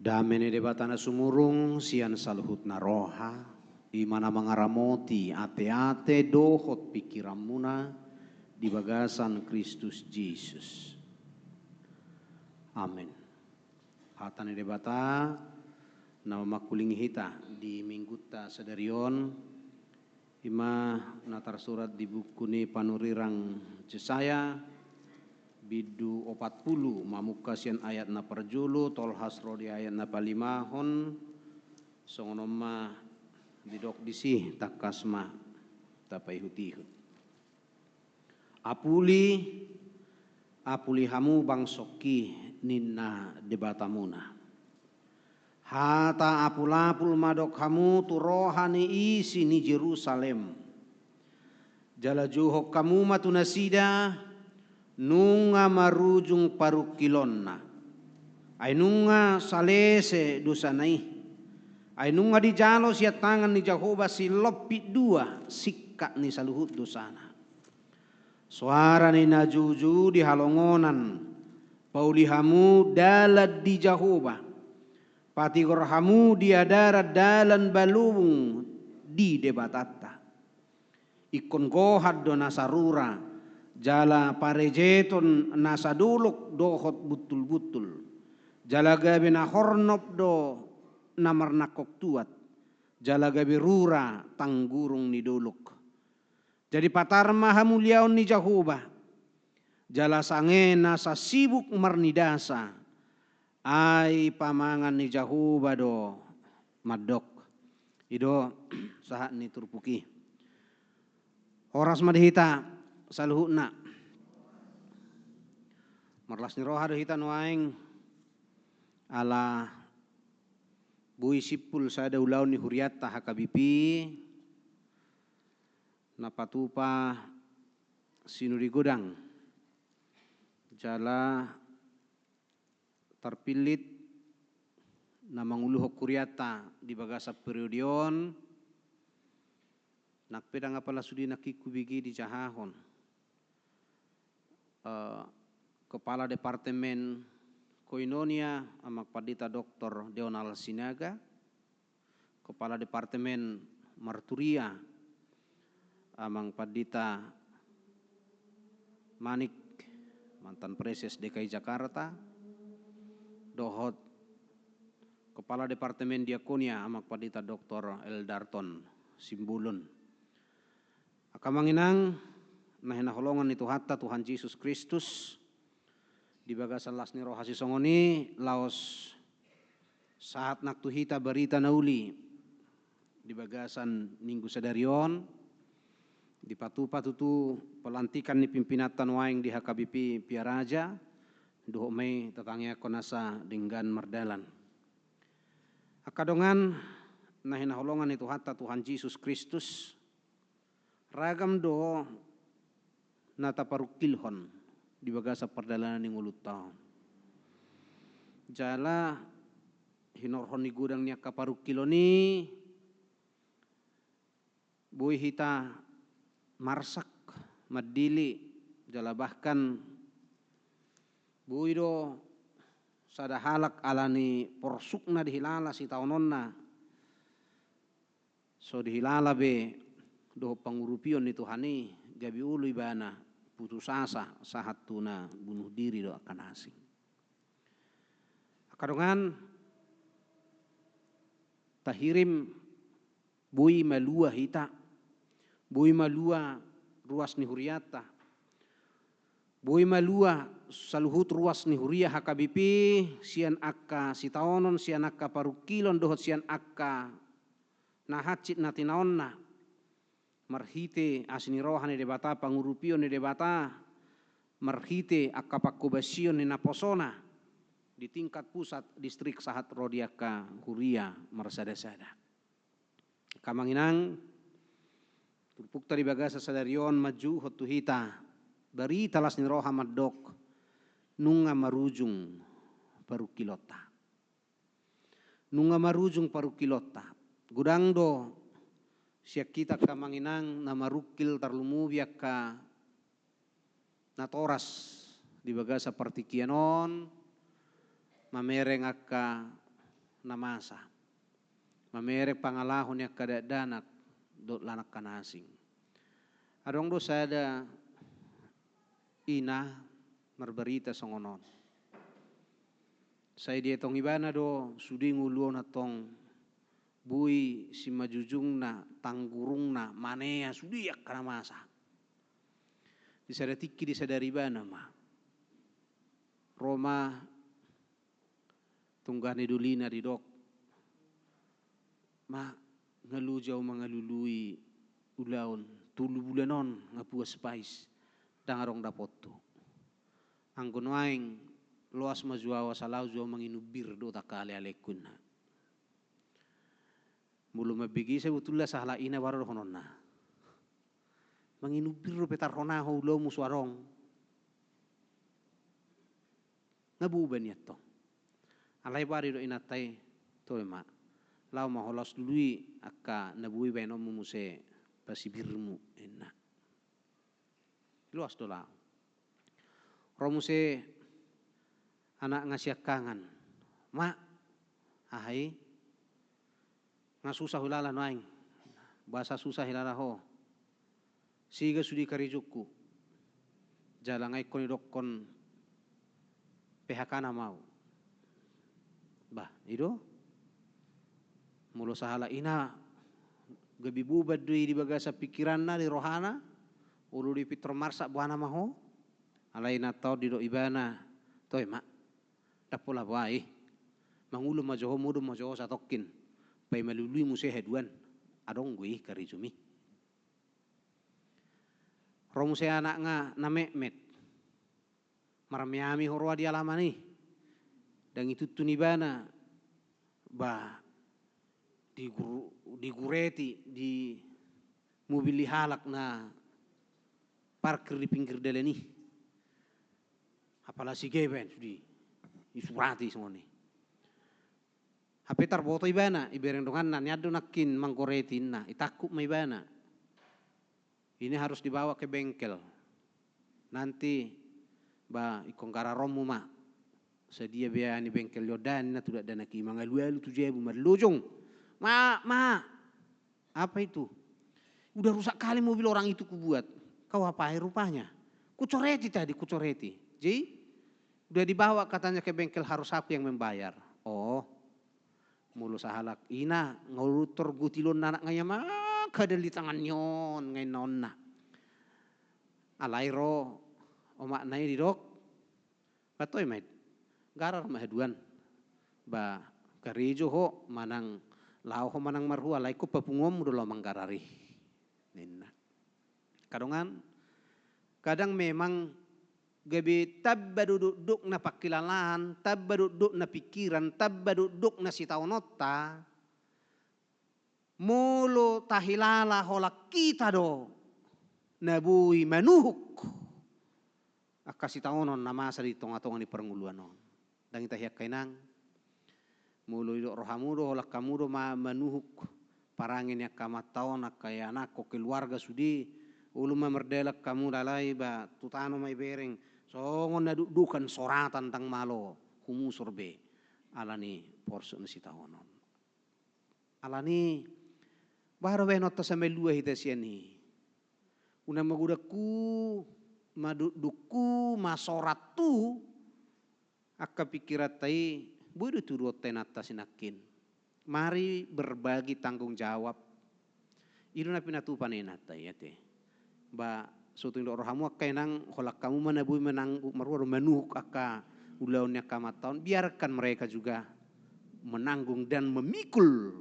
Damene debatana sumurung sian saluhutna roha imana mangaramoti ate-ate dohot pikiramuna di bagasan Kristus Yesus. Amin. Hatane debata nama makulingi hita di mingguta sedarion ima natar surat di buku ni panurirang Yesaya bidu 40 mamuka sian ayat na perjulu tol hasro di ayat na palimahon songonoma didok disih takasma tapai hutihut apuli hamu bangsoki ninna debatamuna hata apul madok hamu turohani isi ni Jerusalem jala juhok kamu matunasida nunga marujung parukilonna ay nunga salese dosanai ay nunga di jalo siya tangan ni Jehovah si lopi dua sikka ni saluhut dosana suara ni najuju di halongonan paulihamu dalad di Jehovah patigorhamu di adara dalan balung di debatata ikon gohad do nasarura jala parejeton nasaduluk dohot butul-butul jala gabe na hornop do namarnakok tuat jala gabe rura tanggurung ni duluk jadi patarma hamuliaon ni Jehovah jala sangena sa sibuk marnidasa ay pamangan ni Jehovah do madok ido sahat ni turpuki horas madhita saluhutna marlas ni roha hita nuaing ala bui sipul sada ulaun ni huriata hakabipi napatupa sinuri godang jala terpilit na manguluhok kuriata di bagasa periodion nakpedang apala sudi nakikubigi di jahahon Kepala Departemen Koinonia amak padita Dr. Deonal Sinaga, Kepala Departemen Marturia amang padita Manik mantan Preses DKI Jakarta, dohot Kepala Departemen Diakonia amak padita Dr. Eldarton Simbulun. Akamanginang nahina holongan itu hatta Tuhan Yesus Kristus di bagasan lasni rohasi songoni laos saat naktu hita berita nauli di bagasan minggu sedarion di patu-patutu pelantikan ni pimpinatan waing di HKBP Piaraja duho mei tetangnya konasa dinggan merdalan akadongan nahina holongan itu hatta Tuhan Yesus Kristus ragam do nata parukilhon di bagasa perdalanan yang ulut tahun jala hinorhon ni gudang niya kaparukiloni bui hita marsak madili jala bahkan bui do sada halak alani porsukna dihilala si taunonna so dihilala be do pangurupion itu hani gabi ulu ibana putus asa sahat tuna bunuh diri do akan asing akadongan tahirim bui malua hita bui malua ruas ni huriata bui malua saluhut ruas ni huria HKBP sian akka sitaonon sian akka parukilon dohot sian akka nahacit natinaonna marhite asini roha ni debata pangurupio ni debata marhite akapakubasio ni naposona di tingkat pusat distrik sahat rodiaka huria marsada-sada kamanginang turpuk tadi bagasa sadarion maju hotu hita bari talas ni roha madok nunga marujung parukilota gudang do siak kita kamanginang na marukil tarlumu biak ka natoras di bagasa partikianon mamereng akka namasa. Mamerek pangalahon yak kadadanak dot lanak kanasing. Adong do sada ina marberita songonon. Saya dia tong ibana do sudi nguluon atong bui si majujung na tanggurung na manea sudi yak kana masa. Di sada tiki di sada ribana ma. Roma tunggani dulina di dok. Ma ngalujau mangalului ulaon tulu bulanon ngapua spais dangarong dapoto. Anggon waing loas majuawa salau jua manginubir do takale alekun. Mulu mabigi saya betul salah ina baru hononna. Manginubir do petar hona haulo muswarong. Nabuban yato. Alai bari do inatai to ma. Lau maholos dului akka nabui beno mumuse pasibirmu enak. Luas do lau. Romuse anak ngasih kangen, mak, ahai, ngasusah hulala naing, bahasa susah hilala ho, siga sudi karijuku, jalangai koni dokon, PHK na mau, bah, itu, mulo sahala ina, gabi bubad di bagasa pikiran na di rohana, ulu di pitro marsak buana maho, alai na tau di do ibana, toy mak. Tapola wae mangulu majoho mudu majoho satokin pai malului muse heduan adong gue karijumi romuse anak nga na mehmet maramiami horwa di alamani dan itu tunibana ba digureti di mobil halak na parkir di pinggir daleni apalagi geben di isurati semua nih. Hape tarboto ibana ibereng dongan na nyado nakin mangkoretin na itakuk may ibana. Ini harus dibawa ke bengkel. Nanti ba ikong kararomu ma sedia biaya ni bengkel yodan na tidak dana ki mangalualu tujebu marlujung. Ma apa itu? Udah rusak kali mobil orang itu kubuat. Kau apa rupanya? Kucoreti tadi kucoreti. Jadi udah dibawa katanya ke bengkel harus aku yang membayar. Oh, mulu sahalak ina ngulutur gutilon nanak ngayama kadal di tangan nyon ngay nonna. Alairo omak nai di dok. Patoy mait. Garar mahaduan. Ba karijo ho manang lao ho manang marhua alai ko papungom dolo manggarari. Nena. Kadang memang gabi tabba duduk na pakilalan, tabba duduk na pikiran, tabba duduk na sitaonota, mulo tahilala holak kita do, nabui manuhuk, akka sitaonon na masa di tonga-tonga ni pernguluan on. Dan kita hiyak kainang, mulo idok rohamudo holak kamudo manuhuk, parangin yak kamataon akka anak ko keluarga sudi, ulu mamerdelak kamu dalai ba tutano may bereng. Songon na dudukan soratan tang malo humusur be alani porso na sitaonon. Alani baru benot ta sa melua hita siani. Una magudaku maduduku masoratu akka pikirat tai bodo turut tenata sinakin. Mari berbagi tanggung jawab. Itu na pinatupan enata ya te. Ba suatu indok rohamu akka enang holak kamu manabui menanggu maruah manuhuk akka ulaunnya kamataon biarkan mereka juga menanggung dan memikul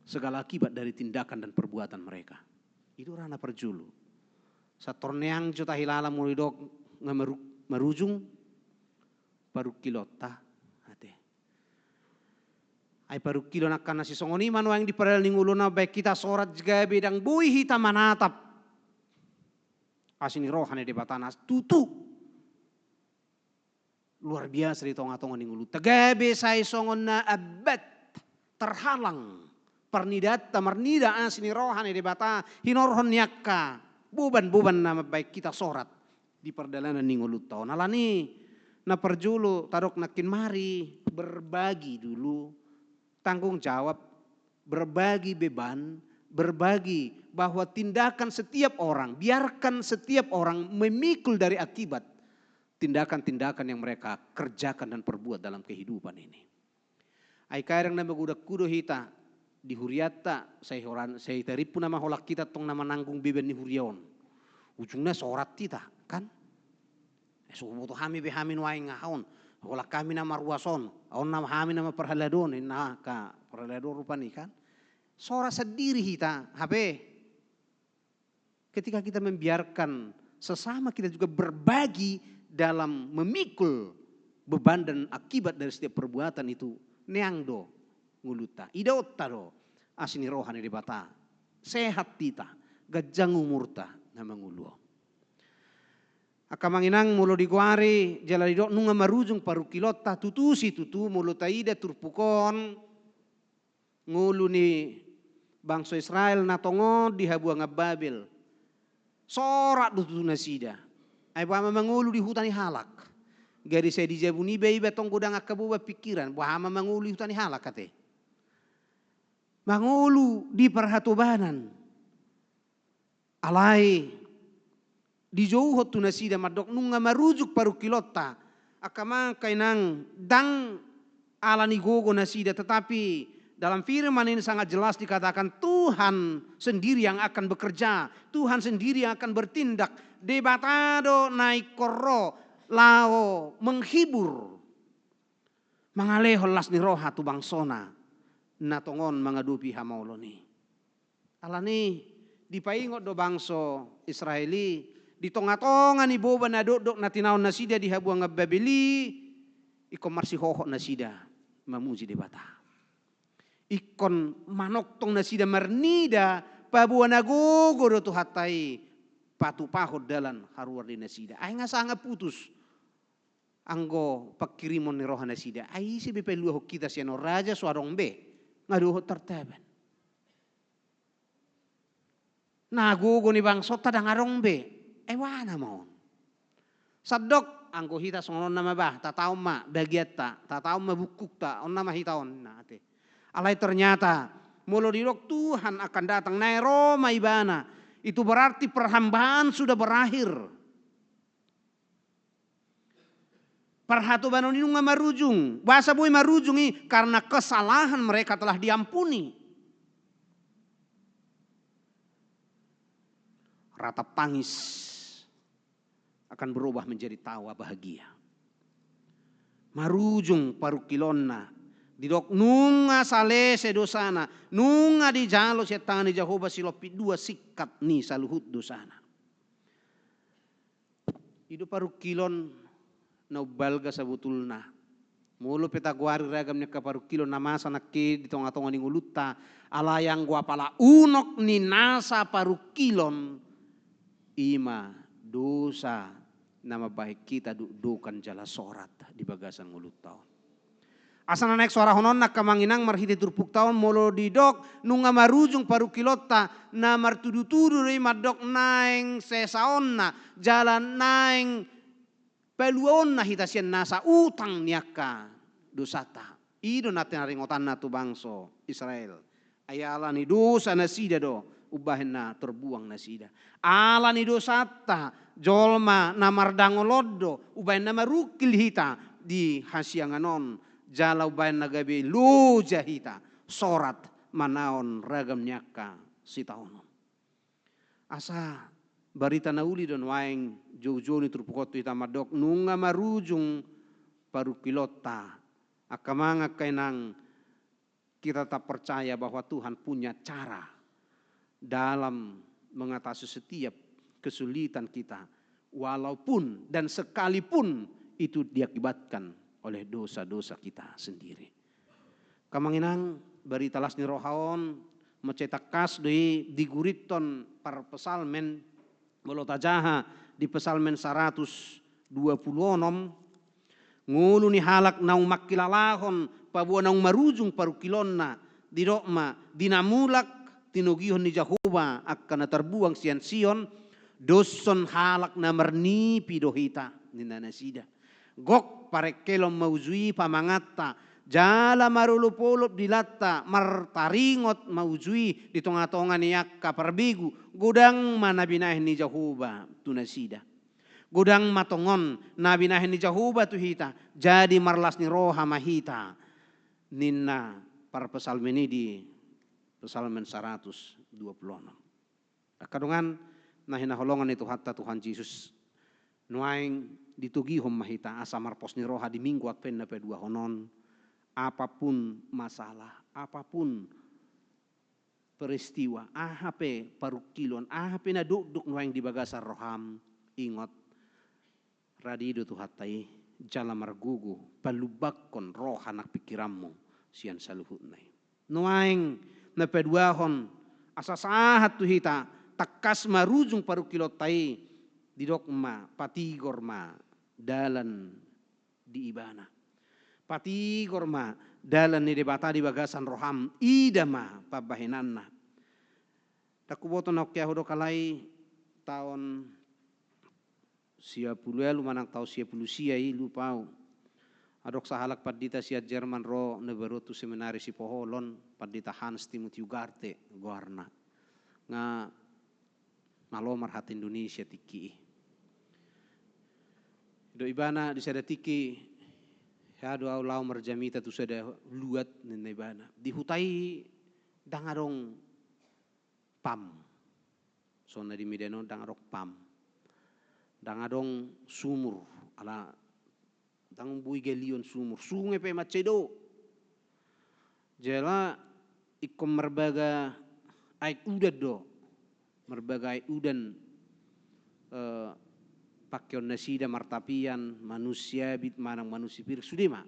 segala akibat dari tindakan dan perbuatan mereka. Itu rana perjulu. Satorneang juta hilala muridok ngemerujung paru kilota ate. Ai paru kilo nakkan nasi songoni manu yang dipadal ninguluna baik kita sorat juga bedang bui hitam manatap. Asini rohane de batanas tutu. Luar biasa di tonga-tonga ningulu. Tagabe say songon na abad terhalang. Pernidata mernida asini rohane de bata hinorhon yakka. Buban nama baik kita sorat di perdalanan ningulu tahun. Alani na perjulu tarok nakin mari berbagi dulu tanggung jawab, berbagi beban, berbagi bahwa tindakan setiap orang, biarkan setiap orang memikul dari akibat tindakan-tindakan yang mereka kerjakan dan perbuat dalam kehidupan ini. Ai kadang nama gudak kudo hita di huriata saya taripu nama holak kita tong nama nanggung beben ni huriaon. Ujungnya sorat kita kan? Subuh hami behamin wae ngahaon. Holak kami nama ruason, on nama hami nama perhaladon nah ka perhaladon rupani kan? Sorat sendiri hita HP. Ketika kita membiarkan sesama kita juga berbagi dalam memikul beban dan akibat dari setiap perbuatan itu, neang do nguluta, idaota do asini rohani di bata, sehat tita, gajang umurta nama nguluo. Akamanginang mulo diguari jala didok nunga marujung paru kilota tutusi tutu mulo taida turpukon ngulu ni bangsa Israel natongo di habua ngababil sorak tutu nasida ai bama mangulu di hutani halak gari saya dijabuni bei betong godang akabuba pikiran bama mangulu di hutani halak kate mangulu di perhatobanan alai di jauh tu nasida madok nunga marujuk paru kilota akama kainang dang alani gogo nasida, tetapi dalam firman ini sangat jelas dikatakan Tuhan sendiri yang akan bekerja, Tuhan sendiri yang akan bertindak. Debatado naik koro lao menghibur mangaleho las ni roha tu bangsona natongon mangadupi hamauloni alani dipaingot do bangso Israeli di tonga-tonga ni boba na dok natinaon nasida di habuang ngababili ikon marsi hoho nasida mamuji debata ikon manok tong nasida marnida pabuan agogo do tu hatai patu pahod dalan haruar di nasida ay nga sanga putus anggo pakirimon ni roha nasida ay si bepeluho kita siano raja suarong be ngaduho tertaban nagogo ni bangso tadang arong be ewana mo. Sadok anggo hita songon nama bah tatau ma bagiata tatau ma bukuk ta on nama hitaon na ate. Alai ternyata mulo dirok Tuhan akan datang nai Roma ibana. Itu berarti perhambaan sudah berakhir. Perhatu banon inung marujung. Bahasa boy marujungi karena kesalahan mereka telah diampuni. Ratap tangis akan berubah menjadi tawa bahagia. Marujung paru kilonna didok nunga salese dosana nunga di jalo setang ni Jehovah silopi dua sikat ni saluhut dosana. Hidup paru kilon na balga sabutulna. Mulu petaguari ragamnya ke paru kilon namasa nakke di tonga-tonga ni nguluta alayang gua pala unok ni nasa paru kilon ima dosa nama baik kita dudukan jala sorat di bagasan mulut tahun. Asana naik suara honon nak kamanginang marhiti turpuk tahun molo didok nunga marujung paru kilota na martudu-tudu ri madok naeng sesaonna jalan naeng peluonna hitasian nasa utang niaka dosata. Ido naten ringotan na tu bangso Israel. Ayala ni dosa nasida do ubahin na terbuang nasida. Ala ni dosata jolma namardango lodo ubahin na marukil hita di hasianganon jala ubahin na gabi luja hita sorat manaon ragam nyaka sitaonon. Asa barita na uli don waeng jojo ni turpukoto hita madok nunga marujung paru kilota akamanga kainang kita tak percaya bahwa Tuhan punya cara dalam mengatasi setiap kesulitan kita walaupun dan sekalipun itu diakibatkan oleh dosa-dosa kita sendiri. Kamanginang berita las ni rohaon mencetak kas di guriton par pesalmen molotajaha di pesalmen 126 ngulu ni halak naung makilalahon pabuan naung marujung paru kilonna di rokma dinamulak tinugihon ni Jehovah akan terbuang Sion doson halak na marnipi dohita nina nasida Gok parekelom maujui pamangata. Jala marulupulup dilatta martaringot maujui di tonga-tonga niyak kaparbigu. Gudang manabinahin ni Jahuba tunasida. Gudang matongon nabinahin ni Jahuba tuhita. Jadi marlas ni roha mahita. Ninna para pesalmen ini di pesalmen 126. Kadungan nahina holongan itu hatta Tuhan Yesus nuaing ditugihom mahita asa marpos ni roha di minggu akpen na pedua honon. Apapun masalah, apapun peristiwa, ahape parukilon, ahape na duk nuaing di bagasar roham, ingot radido tu hatai jala margugu palubakon roh anak pikiranmu sian saluhut nai. Nuaing na peduahon asasahat tu hita takas marujung parukilot tai didokma patigorma dalan di ibana. Patigorma dalan ni debata di bagasan roham idama pabahinanna. Takuboto na kya hodo kalai tahun 10 lu manang tau 10 siai lupau. Adok sahalak padita sia Jerman ro neberutu seminari si poholon padita Hans Timothy Ugarte guarna. Nga nalomar hat Indonesia tiki. Do ibana di sada tiki ya doa lau marjamita tu sada luat nena ibana. Dihutai dangarong pam. Sona di Medano dangarong pam. Dangadong sumur ala dang bui gelion sumur sungai pe macedo jela ikom merbaga ait udan do merbaga ait udan pakion nasida martapian manusia bit manang manusia pir sudema.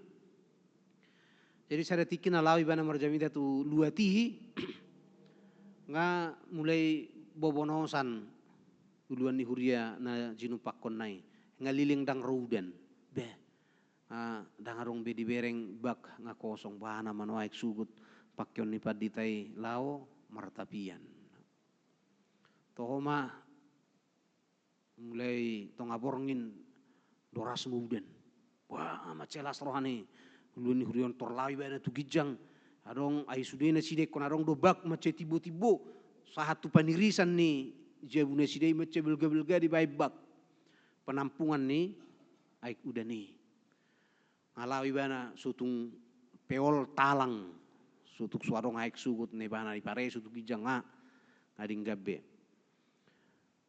Jadi sada tikin alawi bana marjamida tu luati nga mulai bobonosan uluan ni huria na jinupakon nai ngaliling dang rudan be dangarong bedi bereng bak nga kosong bahana manuaik sugut pakyon ni paditai lao martapian tohoma mulai tongaborngin doras mudan wah amat celas rohani uluan ni hurion torlawi bana tu gijang adong ai sudena sidek kon adong do bak mace tibo-tibo sahatu panirisan ni jabuna sidai mace belga-belga di baibak penampungan ni aik udah nih ngalawi bana sutung peol talang sutuk suarong aik sugut nih bana di pare sutuk gijang ngading gabe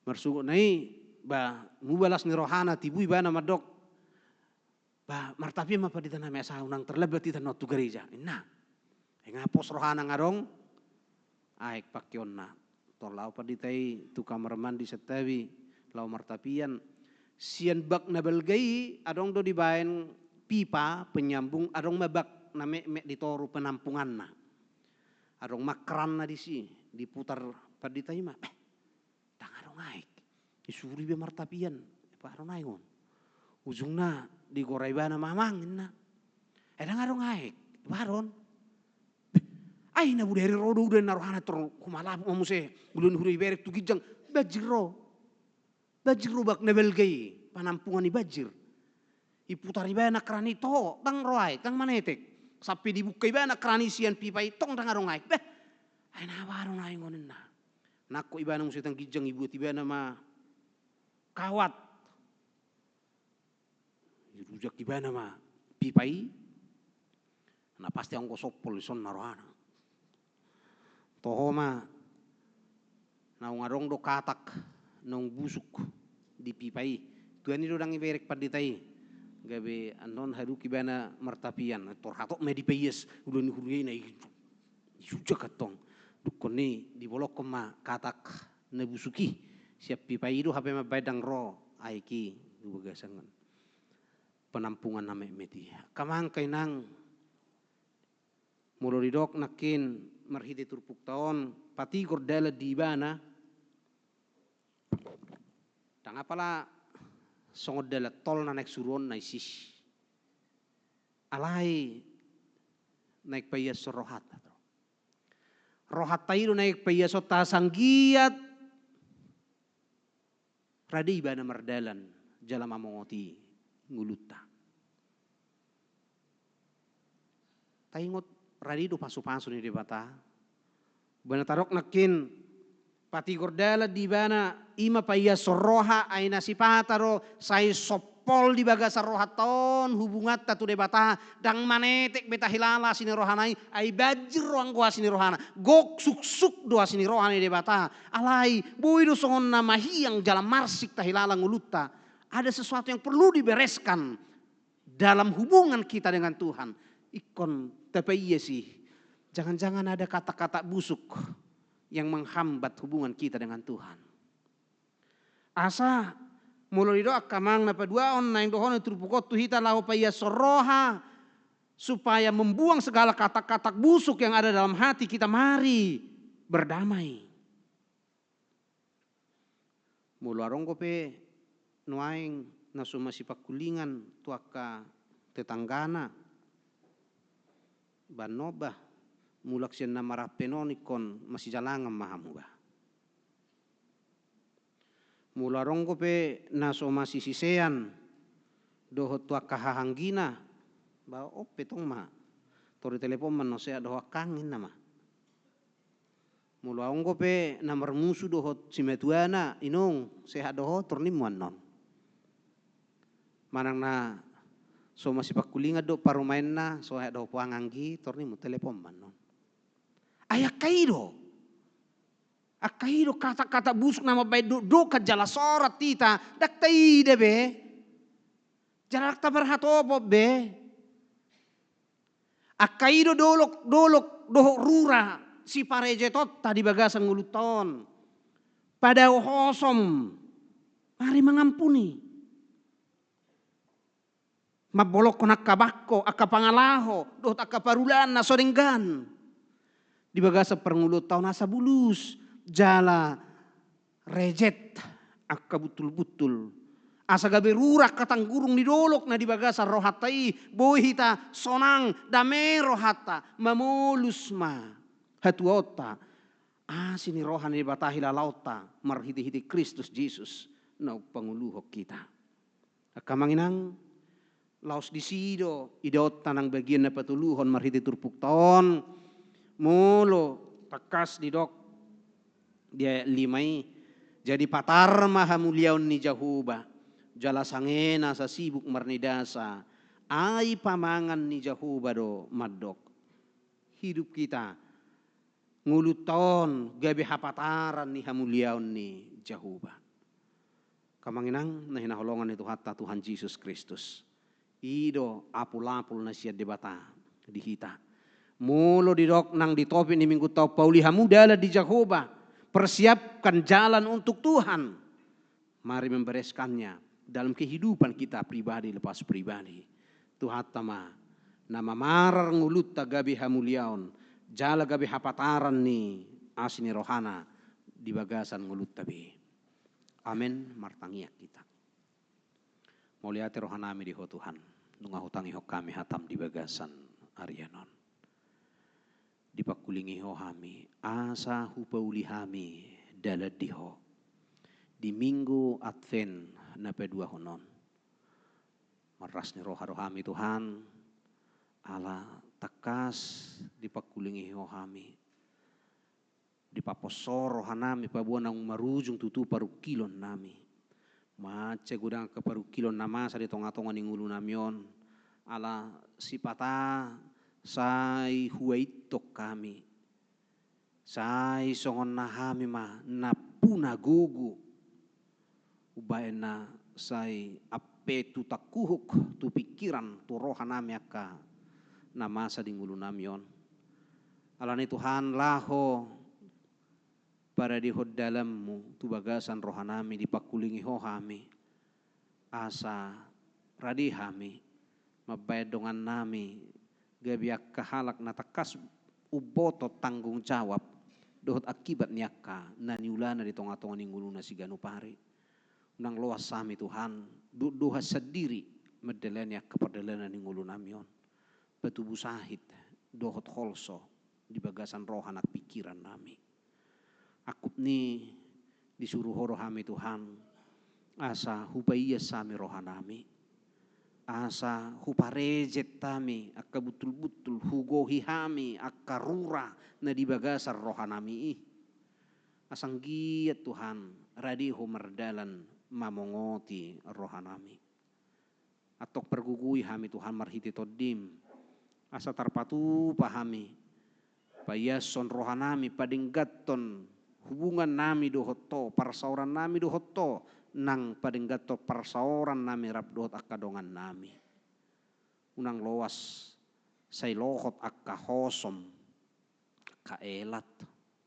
marsugut nai ba mubalas ni rohana tibui bana madok ba martapi ma padita na mesa unang terlebet tita not tu gereja nah ngapos rohana ngarong aik pakyon na torlau paditai tu kamar mandi setawi lau martapian sian bak na belgai adong do dibaen pipa penyambung adong mabak na me ditoru penampungan na adong makran na disi diputar paditai ma tang adong aik isuri be martapian pa adong aik ujung na digorai bana mamangin na edang adong aik baron ay na buderi rodo udah narohana tor kumalap ngomuse ulun huri berek tu gijang bajiro bak nebelgai panampungan ni bajir iputar ibana krani to tang roai tang manetek sapi dibuka ibana krani sian pipa itong tang arong aik beh ay na barong ay ngonen na nako ibana musi tang gijang ibu ibana ma kawat irujak ibana ma pipai na pasti angko sopol ison narohana tohoma naung arong do katak naung busuk di pipai tuan itu dang iberek paditai gabe anon haruki bana martapian tor hatok me di payes ulun hurye na sujak katong dukon ni di bolok ma katak na busuki siap pipai itu hape ma badang ro aiki bagasangan penampungan na meti kamang kainang muloridok nakin marhiti turpuk taon pati gordela di bana tang apala songod dela tol na naik suron na isis alai naik payas rohat tayo naik payas tasanggiat radi bana mardalan jala mamongoti nguluta taingot radido pasu-pasu ni debata. Benatarok nakin pati gordala di bana ima paya soroha ay nasipataro say sopol di baga sa rohaton hubungat tatu debata dang manetek beta hilala sini rohanai ay bajir roang gua sini rohana gok suk doa sini rohani debata alai buido songon nama hiang jalan marsik tahilala nguluta. Ada sesuatu yang perlu dibereskan dalam hubungan kita dengan Tuhan. Ikon tapi iya sih. Jangan-jangan ada kata-kata busuk yang menghambat hubungan kita dengan Tuhan. Asa mulai doa kamang na padua on na dohon turpukot tuhita lahu paya soroha supaya membuang segala kata-kata busuk yang ada dalam hati kita, mari berdamai. Mularong ko pe nuaing na sumasipak kulingan tuaka tetanggana banoba mulak siya na marapenonikon masih jalangan mahamu ba. Mularong ko pe naso masisisean dohot tua kahahanggina ba ope tong ma tori telepon man no sea doha kangin nama. Mularong ko pe na marmusu dohot simetuana inong seha doho tornimuan non. Manang na so masih pakulinga do parumain na so ha do puanganggi tornimu telepon man non. Ayak kaido kata-kata busuk nama baik do ka jala sorat tita dak tai de be jalak tabarhatopo be akaido dolok dohok rura si parejetot tadi bagasan nguluton pada hosom mari mengampuni mabolok konak kabakko akapangalaho dohot akaparulana sodenggan di bagasa perngulutan tahun asa bulus jala rejet akka betul-betul asa gabe rurak katang gurung di dolok na di bagasa rohatai bohita sonang dame rohata mamulus ma hatuota sini rohani batahi lalauta marhiti-hiti Kristus Jesus na panguluhok kita akamanginang laos disido idot tanang bagian na patuluhon marhiti turpukton mulo takas di dok dia limai jadi patar maha muliaun ni jahuba jala sangena sa sibuk marnidasa ai pamangan ni jahuba do madok hidup kita nguluton gabe hapataran ni hamuliaun ni jahuba kamanginang na hinaholongan itu hatta Tuhan Yesus Kristus ido apul-apul na siya debata di kita mulo di dok nang di topi ni minggu tau pauli hamudala di Jehovah persiapkan jalan untuk Tuhan. Mari membereskannya dalam kehidupan kita pribadi lepas pribadi. Tuhan tama nama marar ngulut gabi hamuliaon jala gabi hapataran ni asini rohana di bagasan ngulut tabi. Amin martangiak kita. Moliate rohanami di ho Tuhan. Nunga hutangi ho kami hatam di bagasan Arianon. Dipakulingi ho hami asa hupauli hami daladiho di minggu Advent na pedua honon maras ni roha-rohami Tuhan ala takas dipakulingi ho hami dipaposor rohanami pabuan nang marujung tutu parukilon nami mace gudang ke parukilon nama sa di tonga-tonga ningulu namion ala sipata sai huaitok kami sai songon nahami ma napuna gugu ubaena sai ape tu takuhuk tu pikiran tu rohanami aka namasa dingulu namion alani Tuhan laho para dihod dalammu tu bagasan rohanami dipakulingi hohami asa radihami mabayad dongan nami gabiak kahalak na takas uboto tanggung jawab dohot akibat niaka na niulana di tonga-tonga ninggulu na si ganupari nang loas sami Tuhan doha sendiri medelenya keperdelana ninggulu namion betubu sahid dohot holso di bagasan rohan at pikiran nami akut ni disuruh rohami Tuhan asa hubaiya sami rohanami asa huparejet tami akka betul-betul hugohi hami akka rura na di bagasar rohanami asang giat Tuhan radiho merdalan mamongoti rohanami atok pergugui hami Tuhan marhiti todim asa tarpatu pahami payason rohanami padinggaton hubungan nami dohotto parsauran nami dohotto nang padinggato parsauran nami rabdohot akka dongan nami unang loas say lohot akka hosom kaelat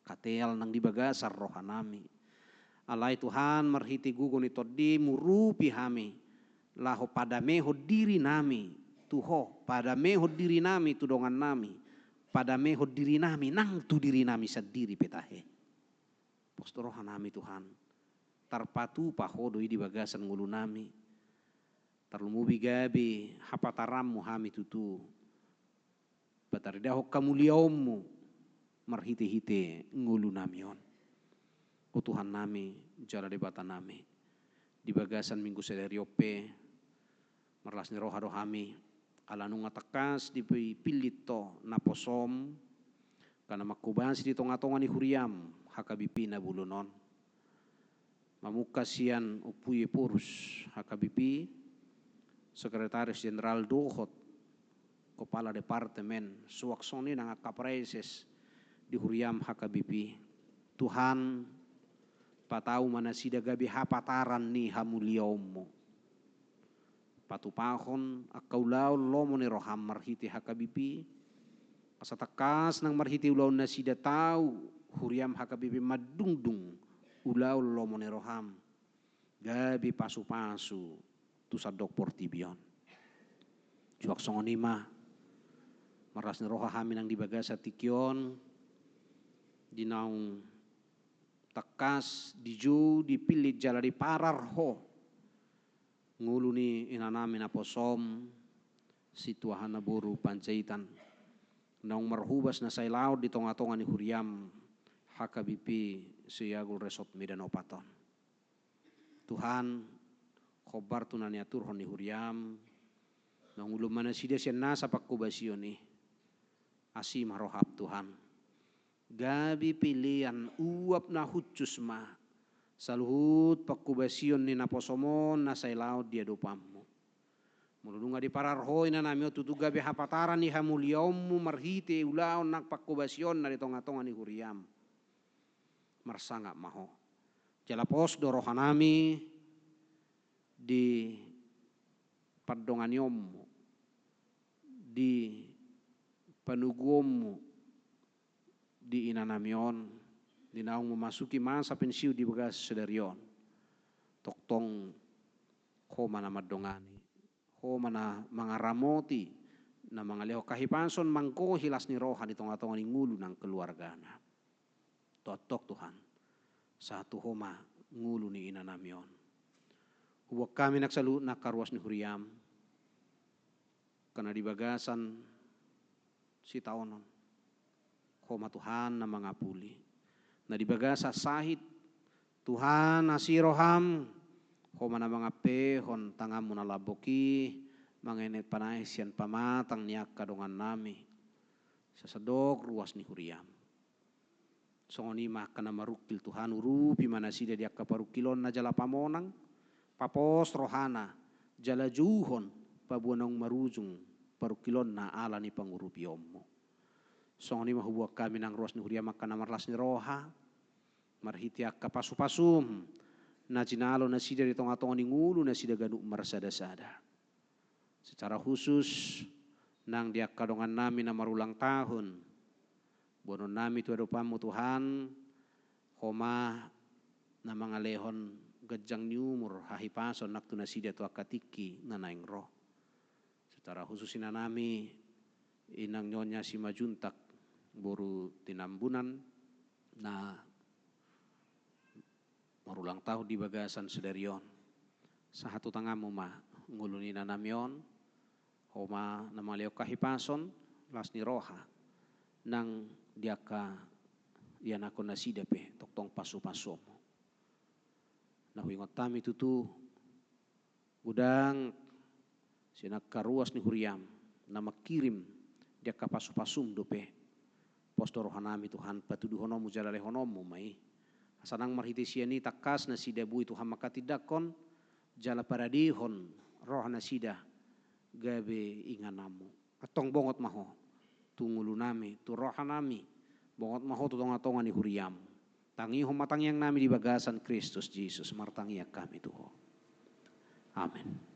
katel nang dibagasar rohanami alai Tuhan marhiti gugon ito di murupi hami laho padameho diri nami tuho padameho diri nami tu dongan nami padameho diri nami nang tu diri nami sendiri petahe posto rohanami Tuhan tarpatu pahodoi di bagasan ngulu nami tarlumubi gabi hapatarammu hami tutu bataridaho kamuliaummu marhite-hite ngulu namion o Tuhan nami jala debata nami di bagasan minggu sedariope marlasni roha rohami alanunga takas di pilito naposom karena makubasi di tonga-tonga ni huriam hakabipi na bulunon mamukasian upuye purus hakabipi sekretaris jenderal dohot kepala departemen suwaksoni nang akapreses di huriam hakabipi Tuhan patau mana sida gabi hapataran ni hamuliaummu patupahon akaulau lomone roham marhiti hakabipi asatakas nang marhiti ulau nasida tau huriam hakabipi madungdung ulau lomone roham gabi pasu-pasu tu sadok portibion juak songonima marasni roha hami nang dibagasa tikion dinaung takas diju dipilih jala di parar ho ngulu ni inanami na posom situahan na buru pancaitan naung marhubas na say laut di tonga-tonga ni huriam hakabipi siyagul resop medan opaton Tuhan khobar tunani aturhon ni huriam nangulu mana sida siya nasa pakkubasyon ni asim harohap Tuhan gabi pilihan uap na hutsus ma saluhut pakkubasyon ni naposomon na say laut dia dupammu mulunga di pararhoy na nami tutu gabi hapataran ni hamuliaummu marhite ulaon nak pakkubasyon na di tonga-tonga ni huriam marsanga maho jalapos dorohanami di padonganiommu di panuguommu di inanamion di naung memasuki masa pensiu di begas sedarion toktong ho mana madongani ho mana mangaramoti na mangaleho kahipanson mangko hilas ni roha di tonga-tonga ni ngulu nang keluargana totok Tuhan satu homa ngulu ni inanamion huwag kami nagsalu nakaruas ni huriam karena di bagasan si taonon homa Tuhan na mangapuli na di bagasa sahit Tuhan asiroham homa na mga pehon tangam mo na laboki mangenet panay siyan pamatang niyak kadongan nami sa sadok ruas ni huriam songoni maka na marukil Tuhan urupi mana sida diak kaparukilon na jala pamonang papos rohana jala juhon pabuanong marujung parukilon na ala ni pangurupi ommo songoni mahubuak kami nang ruas ni huriam maka na marlas ni roha marhiti akka pasu-pasum na jinalo na sida di tonga-tonga ni ngulu na sida ganu marsada-sada secara khusus nang diak kadongan nami na marulang tahun bonon nami tu adopamu Tuhan homa na mga lehon gajang ni umur hahipason naktu na sida tu akatiki na naing roh secara khusus ina nami inang nyonya si majuntak boru tinambunan na marulang tahun di bagasan sedarion sahatu tangamu ma nguluni na namion homa na mga leo kahipason las ni roha nang diaka yan ako na sidape toktong paso-paso mo nahuingot tami tutu udang Sinak karuas ni huriam, nama kirim dia kapasupasum dope. Posto rohanami Tuhan patudu honomu jalale honomu mai. Sanang marhitisia ni takas na sida bui Tuhan makatidakon jala paradihon rohana sida gabe inganamu. Atong bongot maho tungulunami tu rohanami bongot maho tu tonga-tonga ni huriam. Tangi matang yang nami di bagasan Kristus Yesus martangi kami Tuhan. Amin.